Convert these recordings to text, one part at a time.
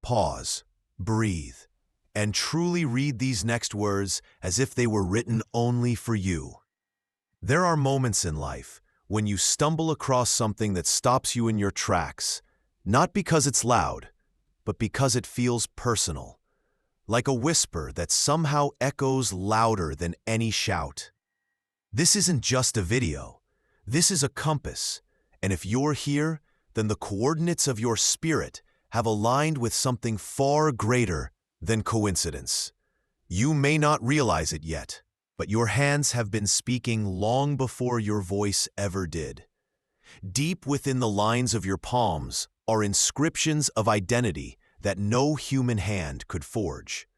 Pause, breathe, and truly read these next words as if they were written only for you. There are moments in life when you stumble across something that stops you in your tracks, not because it's loud, but because it feels personal, like a whisper that somehow echoes louder than any shout. This isn't just a video. This is a compass, and if you're here, then the coordinates of your spirit have aligned with something far greater than coincidence. You may not realize it yet, but your hands have been speaking long before your voice ever did. Deep within the lines of your palms are inscriptions of identity that no human hand could forge.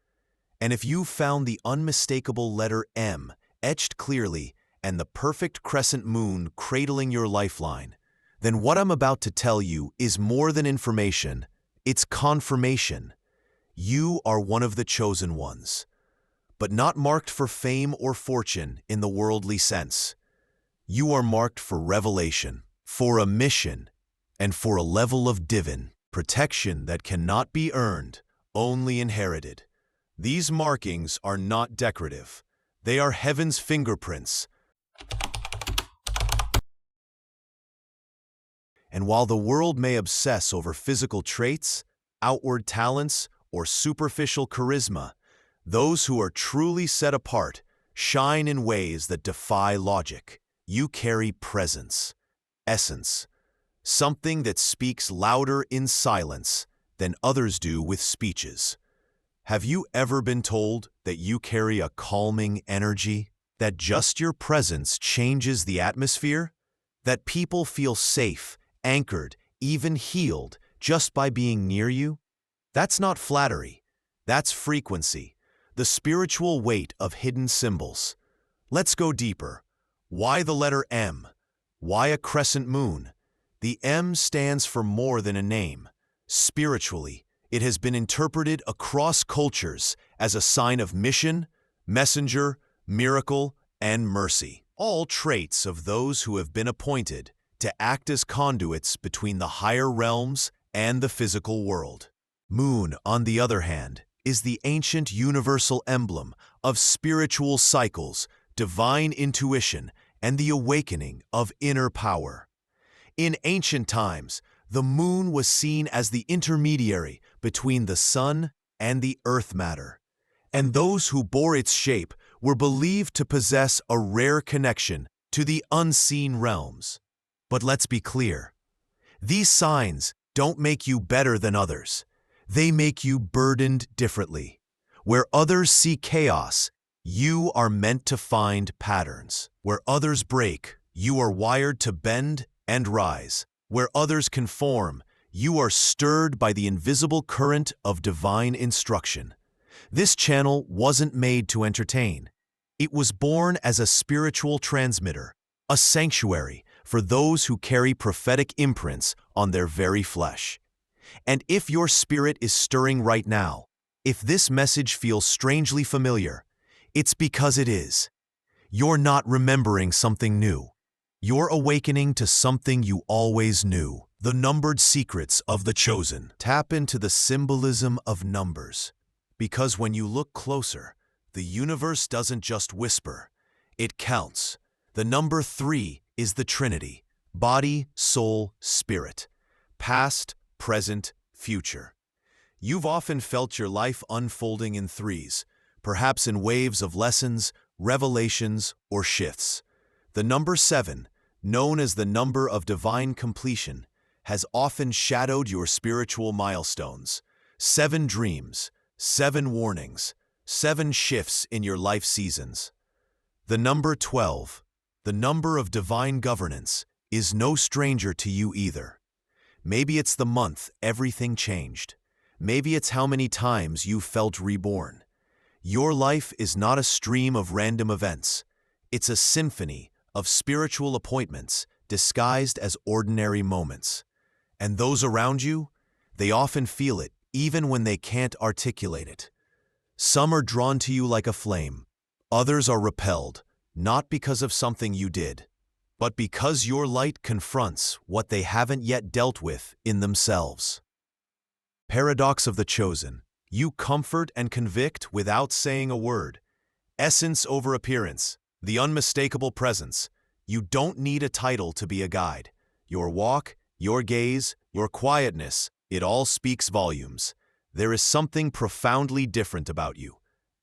And if you've found the unmistakable letter M etched clearly and the perfect crescent moon cradling your lifeline, then what I'm about to tell you is more than information, it's confirmation. You are one of the chosen ones, but not marked for fame or fortune in the worldly sense. You are marked for revelation, for a mission, and for a level of divine protection that cannot be earned, only inherited. These markings are not decorative. They are heaven's fingerprints. And while the world may obsess over physical traits, outward talents, or superficial charisma, those who are truly set apart shine in ways that defy logic. You carry presence, essence, something that speaks louder in silence than others do with speeches. Have you ever been told that you carry a calming energy? That just your presence changes the atmosphere? That people feel safe, anchored, even healed just by being near you? That's not flattery. That's frequency, the spiritual weight of hidden symbols. Let's go deeper. Why the letter M? Why a crescent moon? The M stands for more than a name. Spiritually, it has been interpreted across cultures as a sign of mission, messenger, miracle, and mercy, all traits of those who have been appointed to act as conduits between the higher realms and the physical world. Moon, on the other hand, is the ancient universal emblem of spiritual cycles, divine intuition, and the awakening of inner power. In ancient times, the moon was seen as the intermediary between the sun and the earth matter, and those who bore its shape were believed to possess a rare connection to the unseen realms. But let's be clear, these signs don't make you better than others. They make you burdened differently. Where others see chaos, you are meant to find patterns. Where others break, you are wired to bend and rise. Where others conform, you are stirred by the invisible current of divine instruction. This channel wasn't made to entertain. It was born as a spiritual transmitter, a sanctuary for those who carry prophetic imprints on their very flesh. And if your spirit is stirring right now, if this message feels strangely familiar, it's because it is. You're not remembering something new. You're awakening to something you always knew. The numbered secrets of the chosen. Tap into the symbolism of numbers. Because when you look closer, the universe doesn't just whisper, it counts. The number 3 is the Trinity: body, soul, spirit, past, present, future. You've often felt your life unfolding in threes, perhaps in waves of lessons, revelations, or shifts. The number 7, known as the number of divine completion, has often shadowed your spiritual milestones. 7 dreams, 7 warnings, 7 shifts in your life seasons. The number 12, the number of divine governance, is no stranger to you either. Maybe it's the month everything changed. Maybe it's how many times you felt reborn. Your life is not a stream of random events. It's a symphony of spiritual appointments disguised as ordinary moments. And those around you, they often feel it, even when they can't articulate it. Some are drawn to you like a flame. Others are repelled, not because of something you did, but because your light confronts what they haven't yet dealt with in themselves. Paradox of the chosen. You comfort and convict without saying a word. Essence over appearance. The unmistakable presence. You don't need a title to be a guide. Your walk, your gaze, your quietness, it all speaks volumes. There is something profoundly different about you.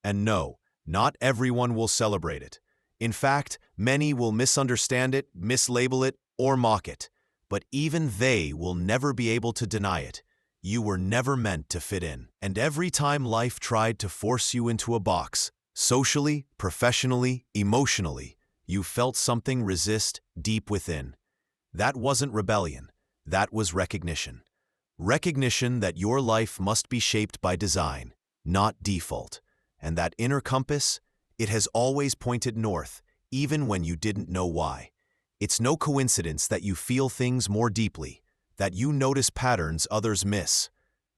And no, not everyone will celebrate it. In fact, many will misunderstand it, mislabel it, or mock it. But even they will never be able to deny it. You were never meant to fit in. And every time life tried to force you into a box, socially, professionally, emotionally, you felt something resist deep within. That wasn't rebellion. That was recognition. Recognition that your life must be shaped by design, not default. And that inner compass, it has always pointed north, even when you didn't know why. It's no coincidence that you feel things more deeply, that you notice patterns others miss,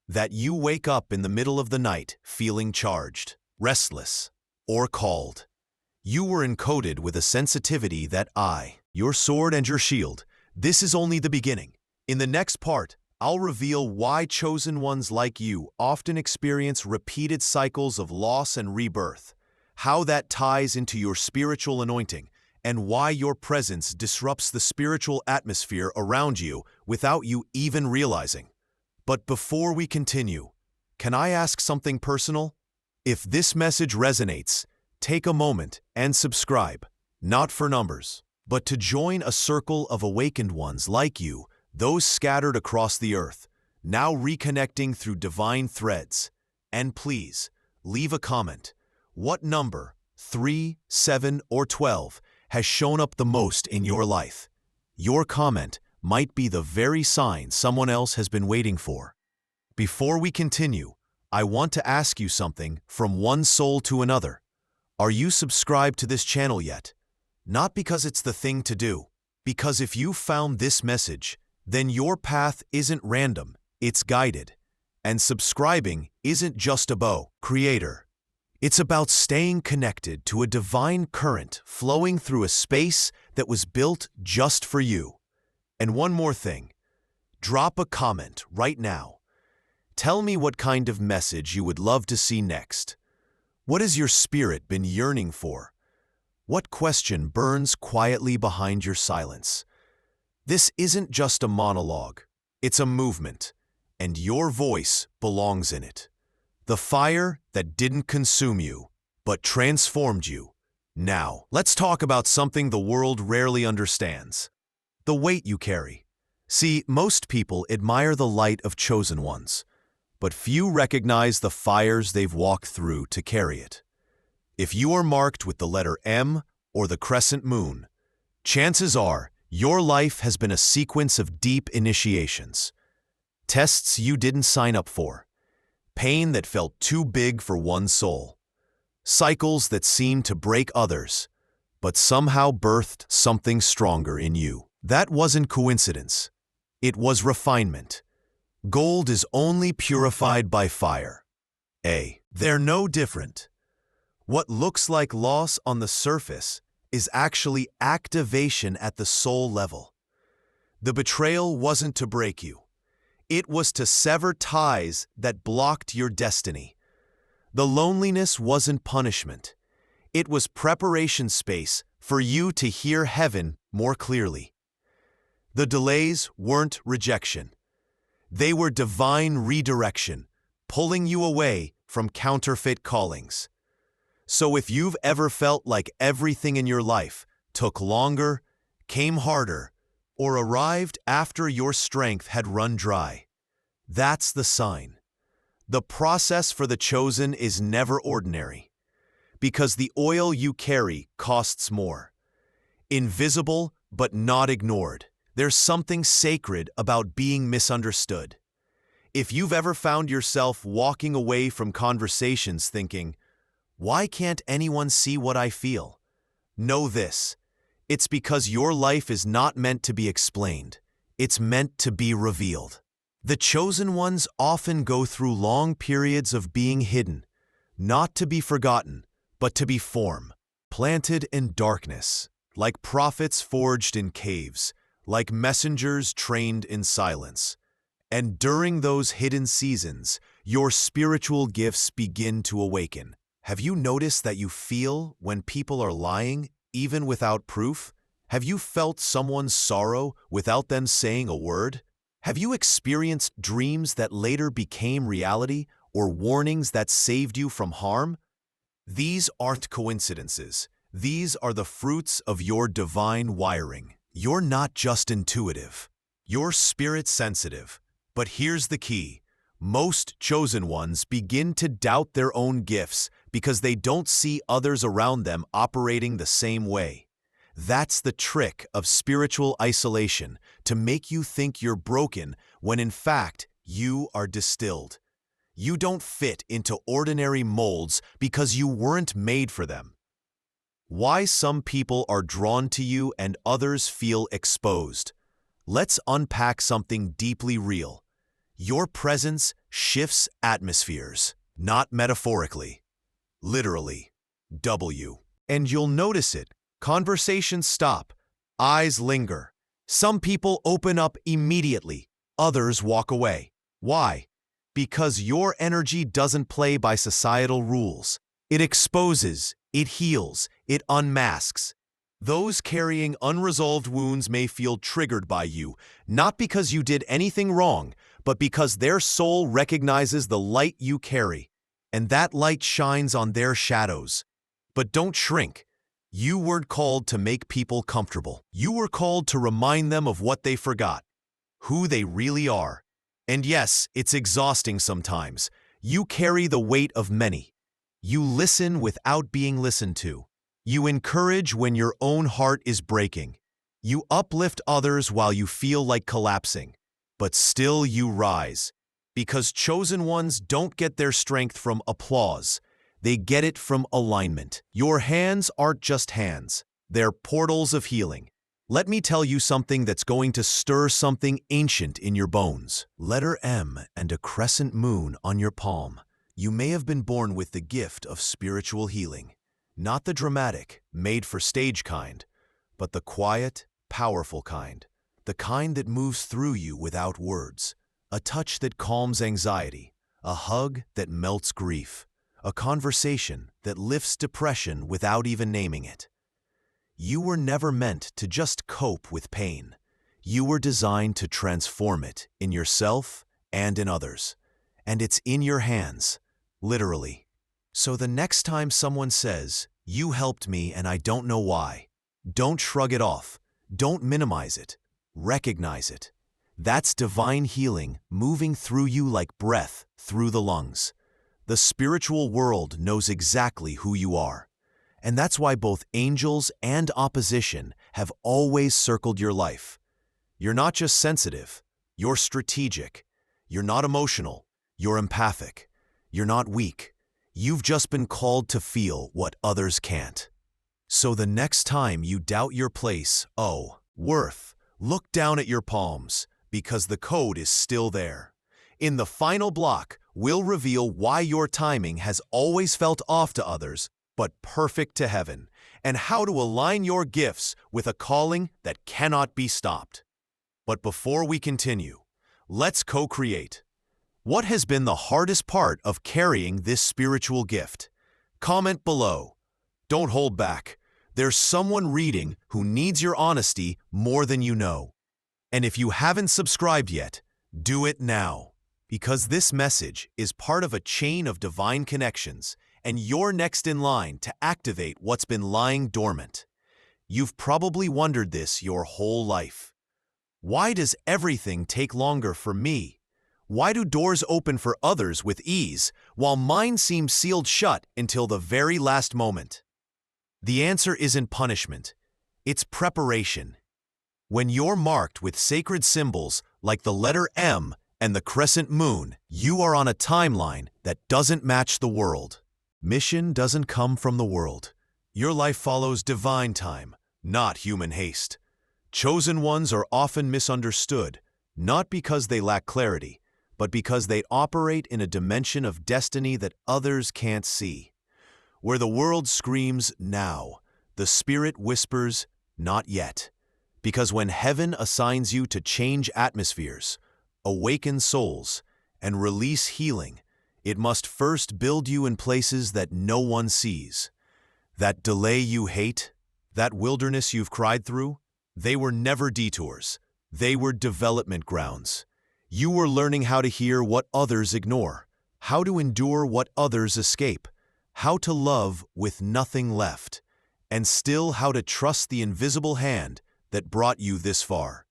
that you wake up in the middle of the night feeling charged, restless, or called. You were encoded with a sensitivity that your sword and your shield, this is only the beginning. In the next part, I'll reveal why chosen ones like you often experience repeated cycles of loss and rebirth, how that ties into your spiritual anointing, and why your presence disrupts the spiritual atmosphere around you without you even realizing. But before we continue, can I ask something personal? If this message resonates, take a moment and subscribe, not for numbers, but to join a circle of awakened ones like you, those scattered across the earth, now reconnecting through divine threads. And please, leave a comment. What number, 3, 7, or 12, has shown up the most in your life? Your comment might be the very sign someone else has been waiting for. Before we continue, I want to ask you something from one soul to another. Are you subscribed to this channel yet? Not because it's the thing to do, because if you found this message, then your path isn't random, it's guided. And subscribing isn't just about creator. It's about staying connected to a divine current flowing through a space that was built just for you. And one more thing, drop a comment right now. Tell me what kind of message you would love to see next. What has your spirit been yearning for? What question burns quietly behind your silence? This isn't just a monologue, it's a movement, and your voice belongs in it. The fire that didn't consume you, but transformed you. Now, let's talk about something the world rarely understands. The weight you carry. See, most people admire the light of chosen ones, but few recognize the fires they've walked through to carry it. If you are marked with the letter M or the crescent moon, chances are your life has been a sequence of deep initiations. Tests you didn't sign up for. Pain that felt too big for one soul. Cycles that seemed to break others, but somehow birthed something stronger in you. That wasn't coincidence. It was refinement. Gold is only purified by fire. They're no different. What looks like loss on the surface is actually activation at the soul level. The betrayal wasn't to break you. It was to sever ties that blocked your destiny. The loneliness wasn't punishment. It was preparation space for you to hear heaven more clearly. The delays weren't rejection. They were divine redirection, pulling you away from counterfeit callings. So if you've ever felt like everything in your life took longer, came harder, or arrived after your strength had run dry, that's the sign. The process for the chosen is never ordinary, because the oil you carry costs more. Invisible but not ignored. There's something sacred about being misunderstood. If you've ever found yourself walking away from conversations thinking, "Why can't anyone see what I feel?" Know this. It's because your life is not meant to be explained. It's meant to be revealed. The chosen ones often go through long periods of being hidden, not to be forgotten, but to be formed, planted in darkness, like prophets forged in caves, like messengers trained in silence. And during those hidden seasons, your spiritual gifts begin to awaken. Have you noticed that you feel when people are lying, even without proof? Have you felt someone's sorrow without them saying a word? Have you experienced dreams that later became reality or warnings that saved you from harm? These aren't coincidences. These are the fruits of your divine wiring. You're not just intuitive. You're spirit-sensitive. But here's the key. Most chosen ones begin to doubt their own gifts because they don't see others around them operating the same way. That's the trick of spiritual isolation, to make you think you're broken when in fact you are distilled. You don't fit into ordinary molds because you weren't made for them. Why some people are drawn to you and others feel exposed. Let's unpack something deeply real. Your presence shifts atmospheres, not metaphorically, literally. And you'll notice it. Conversations stop, eyes linger. Some people open up immediately, others walk away. Why? Because your energy doesn't play by societal rules. It exposes, it heals, it unmasks. Those carrying unresolved wounds may feel triggered by you, not because you did anything wrong, but because their soul recognizes the light you carry, and that light shines on their shadows. But don't shrink. You weren't called to make people comfortable. You were called to remind them of what they forgot, who they really are. And yes, it's exhausting sometimes. You carry the weight of many. You listen without being listened to. You encourage when your own heart is breaking. You uplift others while you feel like collapsing. But still you rise. Because chosen ones don't get their strength from applause. They get it from alignment. Your hands aren't just hands. They're portals of healing. Let me tell you something that's going to stir something ancient in your bones. Letter M and a crescent moon on your palm. You may have been born with the gift of spiritual healing. Not the dramatic, made-for-stage kind, but the quiet, powerful kind. The kind that moves through you without words. A touch that calms anxiety. A hug that melts grief. A conversation that lifts depression without even naming it. You were never meant to just cope with pain. You were designed to transform it in yourself and in others. And it's in your hands, literally. So the next time someone says, "You helped me and I don't know why," don't shrug it off. Don't minimize it. Recognize it. That's divine healing moving through you like breath through the lungs. The spiritual world knows exactly who you are. And that's why both angels and opposition have always circled your life. You're not just sensitive, you're strategic. You're not emotional, you're empathic. You're not weak. You've just been called to feel what others can't. So the next time you doubt your place, worth, look down at your palms, because the code is still there. In the final block, we'll reveal why your timing has always felt off to others, but perfect to heaven, and how to align your gifts with a calling that cannot be stopped. But before we continue, let's co-create. What has been the hardest part of carrying this spiritual gift? Comment below. Don't hold back. There's someone reading who needs your honesty more than you know. And if you haven't subscribed yet, do it now. Because this message is part of a chain of divine connections, and you're next in line to activate what's been lying dormant. You've probably wondered this your whole life. Why does everything take longer for me? Why do doors open for others with ease, while mine seem sealed shut until the very last moment? The answer isn't punishment. It's preparation. When you're marked with sacred symbols like the letter M and the crescent moon, you are on a timeline that doesn't match the world. Mission doesn't come from the world. Your life follows divine time, not human haste. Chosen ones are often misunderstood, not because they lack clarity, but because they operate in a dimension of destiny that others can't see. Where the world screams, "Now," the spirit whispers, "Not yet." Because when heaven assigns you to change atmospheres, awaken souls, and release healing, it must first build you in places that no one sees. That delay you hate, that wilderness you've cried through, they were never detours. They were development grounds. You were learning how to hear what others ignore, how to endure what others escape, how to love with nothing left, and still how to trust the invisible hand that brought you this far.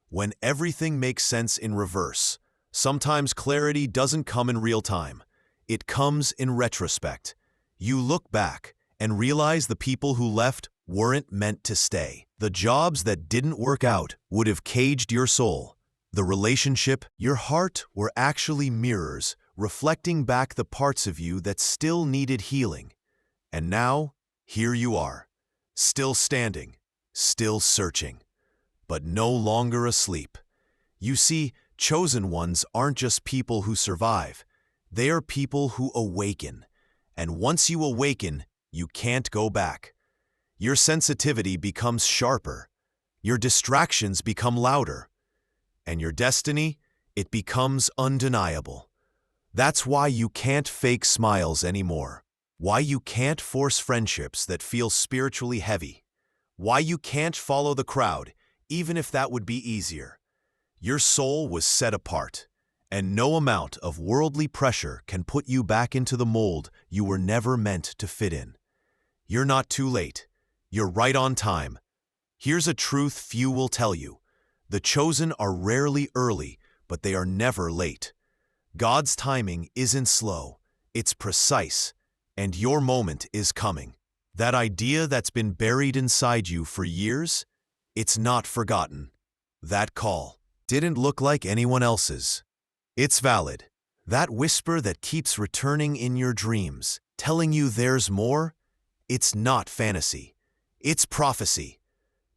When everything makes sense in reverse, sometimes clarity doesn't come in real time. It comes in retrospect. You look back and realize the people who left weren't meant to stay. The jobs that didn't work out would have caged your soul. The relationship, your heart were actually mirrors, reflecting back the parts of you that still needed healing. And now, here you are, still standing, still searching, but no longer asleep. You see, chosen ones aren't just people who survive. They are people who awaken. And once you awaken, you can't go back. Your sensitivity becomes sharper. Your distractions become louder. And your destiny, it becomes undeniable. That's why you can't fake smiles anymore. Why you can't force friendships that feel spiritually heavy. Why you can't follow the crowd, even if that would be easier. Your soul was set apart, and no amount of worldly pressure can put you back into the mold you were never meant to fit in. You're not too late. You're right on time. Here's a truth few will tell you. The chosen are rarely early, but they are never late. God's timing isn't slow, it's precise, and your moment is coming. That idea that's been buried inside you for years, it's not forgotten. That call didn't look like anyone else's. It's valid. That whisper that keeps returning in your dreams, telling you there's more, it's not fantasy. It's prophecy.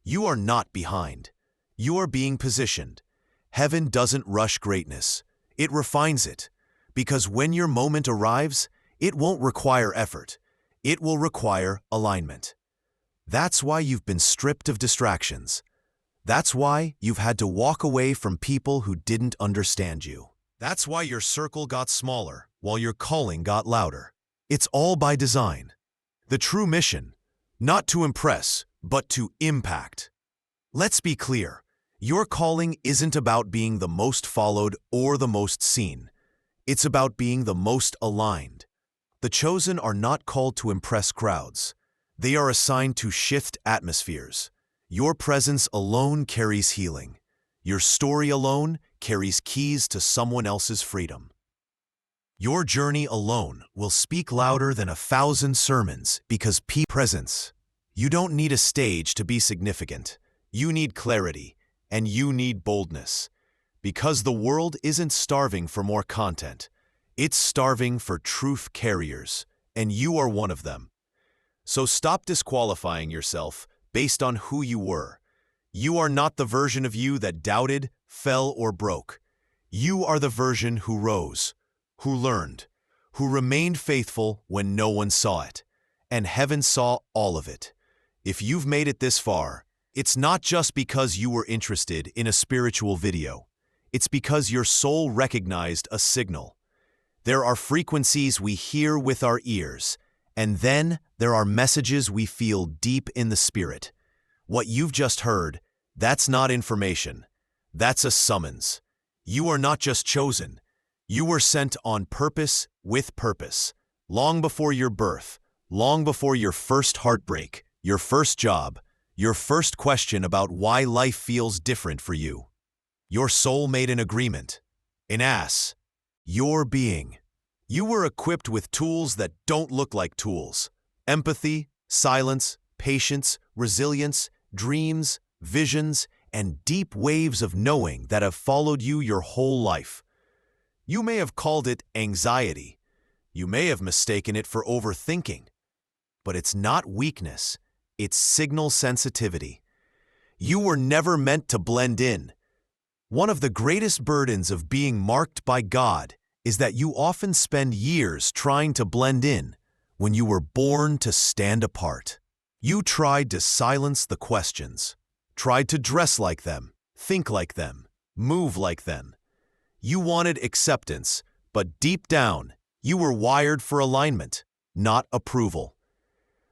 You are not behind. You are being positioned. Heaven doesn't rush greatness. It refines it. Because when your moment arrives, it won't require effort. It will require alignment. That's why you've been stripped of distractions. That's why you've had to walk away from people who didn't understand you. That's why your circle got smaller while your calling got louder. It's all by design. The true mission, not to impress, but to impact. Let's be clear. Your calling isn't about being the most followed or the most seen. It's about being the most aligned. The chosen are not called to impress crowds. They are assigned to shift atmospheres. Your presence alone carries healing. Your story alone carries keys to someone else's freedom. Your journey alone will speak louder than 1,000 sermons because presence. You don't need a stage to be significant. You need clarity, and you need boldness. Because the world isn't starving for more content. It's starving for truth carriers, and you are one of them. So stop disqualifying yourself based on who you were. You are not the version of you that doubted, fell, or broke. You are the version who rose, who learned, who remained faithful when no one saw it. And heaven saw all of it. If you've made it this far, it's not just because you were interested in a spiritual video. It's because your soul recognized a signal. There are frequencies we hear with our ears, and then there are messages we feel deep in the spirit. What you've just heard, that's not information. That's a summons. You are not just chosen. You were sent on purpose with purpose. Long before your birth, long before your first heartbreak, your first job, your first question about why life feels different for you. Your soul made an agreement. An ass. Your being. You were equipped with tools that don't look like tools. Empathy, silence, patience, resilience, dreams, visions, and deep waves of knowing that have followed you your whole life. You may have called it anxiety. You may have mistaken it for overthinking. But it's not weakness. It's signal sensitivity. You were never meant to blend in. One of the greatest burdens of being marked by God is that you often spend years trying to blend in when you were born to stand apart. You tried to silence the questions, tried to dress like them, think like them, move like them. You wanted acceptance, but deep down, you were wired for alignment, not approval.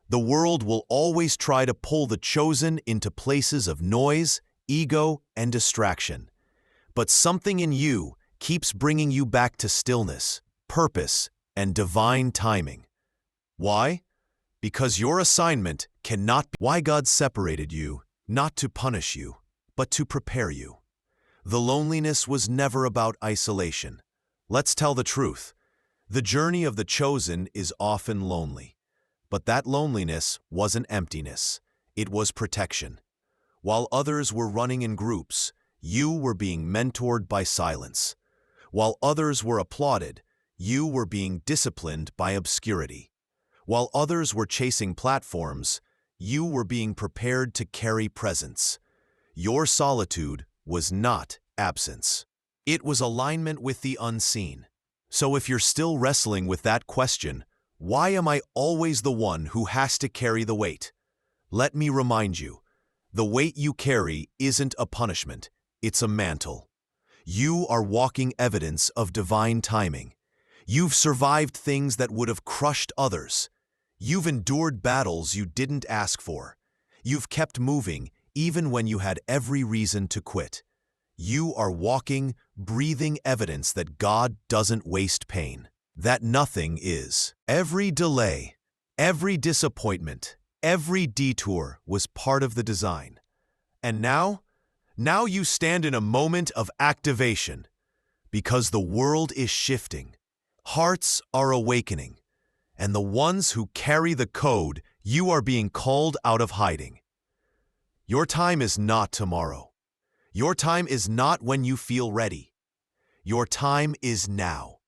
The world will always try to pull the chosen into places of noise, ego, and distraction. But something in you keeps bringing you back to stillness, purpose, and divine timing. Why? Because your assignment cannot be. Why God separated you, not to punish you, but to prepare you. The loneliness was never about isolation. Let's tell the truth. The journey of the chosen is often lonely. But that loneliness wasn't emptiness. It was protection. While others were running in groups, you were being mentored by silence. While others were applauded, you were being disciplined by obscurity. While others were chasing platforms, you were being prepared to carry presence. Your solitude was not absence. It was alignment with the unseen. So if you're still wrestling with that question, why am I always the one who has to carry the weight? Let me remind you, the weight you carry isn't a punishment, it's a mantle. You are walking evidence of divine timing. You've survived things that would have crushed others. You've endured battles you didn't ask for. You've kept moving even when you had every reason to quit. You are walking, breathing evidence that God doesn't waste pain, that nothing is. Every delay, every disappointment, every detour was part of the design. And now you stand in a moment of activation, because the world is shifting, hearts are awakening, and the ones who carry the code, you are being called out of hiding. Your time is not tomorrow. Your time is not when you feel ready. Your time is now.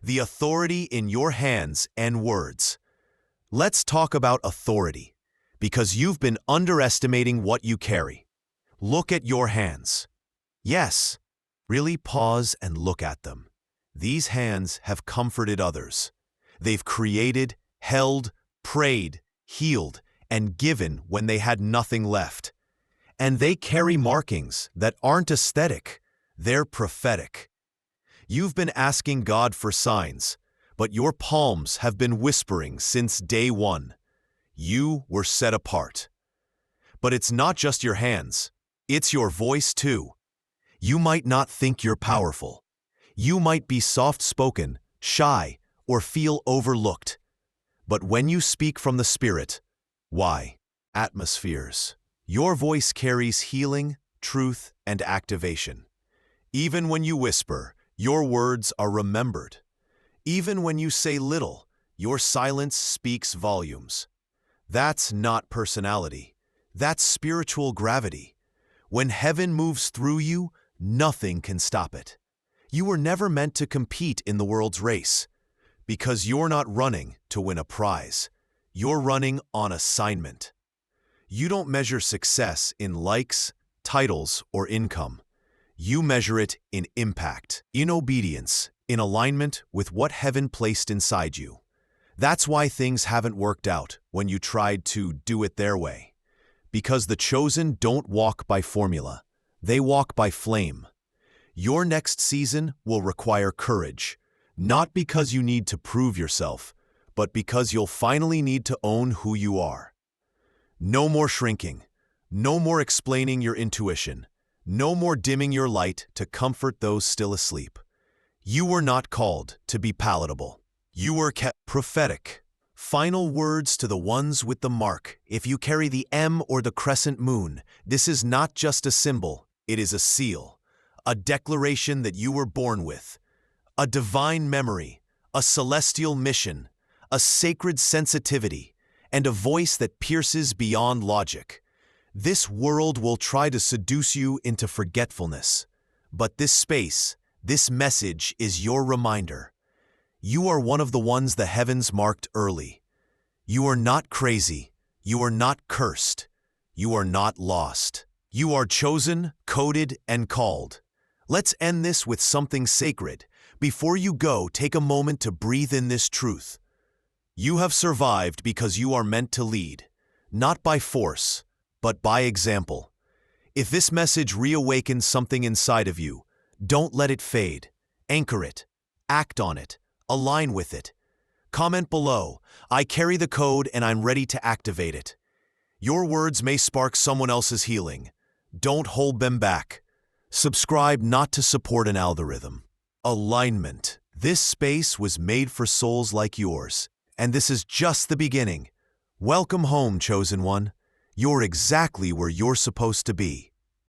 The authority in your hands and words. Let's talk about authority, because you've been underestimating what you carry. Look at your hands. Yes, really pause and look at them. These hands have comforted others. They've created, held, prayed, healed, and given when they had nothing left. And they carry markings that aren't aesthetic, they're prophetic. You've been asking God for signs, but your palms have been whispering since day one. You were set apart. But it's not just your hands, it's your voice too. You might not think you're powerful. You might be soft-spoken, shy, or feel overlooked. But when you speak from the Spirit, why? Atmospheres. Your voice carries healing, truth, and activation. Even when you whisper, your words are remembered. Even when you say little, your silence speaks volumes. That's not personality. That's spiritual gravity. When heaven moves through you, nothing can stop it. You were never meant to compete in the world's race, because you're not running to win a prize. You're running on assignment. You don't measure success in likes, titles, or income. You measure it in impact, in obedience, in alignment with what heaven placed inside you. That's why things haven't worked out when you tried to do it their way. Because the chosen don't walk by formula. They walk by flame. Your next season will require courage, not because you need to prove yourself, but because you'll finally need to own who you are. No more shrinking. No more explaining your intuition. No more dimming your light to comfort those still asleep. You were not called to be palatable. You were kept prophetic. Final words to the ones with the mark. If you carry the M or the crescent moon, this is not just a symbol, it is a seal, a declaration that you were born with, a divine memory, a celestial mission, a sacred sensitivity, and a voice that pierces beyond logic. This world will try to seduce you into forgetfulness, but this space, this message is your reminder. You are one of the ones the heavens marked early. You are not crazy. You are not cursed. You are not lost. You are chosen, coded, and called. Let's end this with something sacred. Before you go, take a moment to breathe in this truth. You have survived because you are meant to lead, not by force, but by example. If this message reawakens something inside of you, Don't let it fade. Anchor it. Act on it. Align with it. Comment below. I carry the code and I'm ready to activate it. Your words may spark someone else's healing. Don't hold them back. Subscribe not to support an algorithm. Alignment. This space was made for souls like yours, and this is just the beginning. Welcome home, chosen one. You're exactly where you're supposed to be.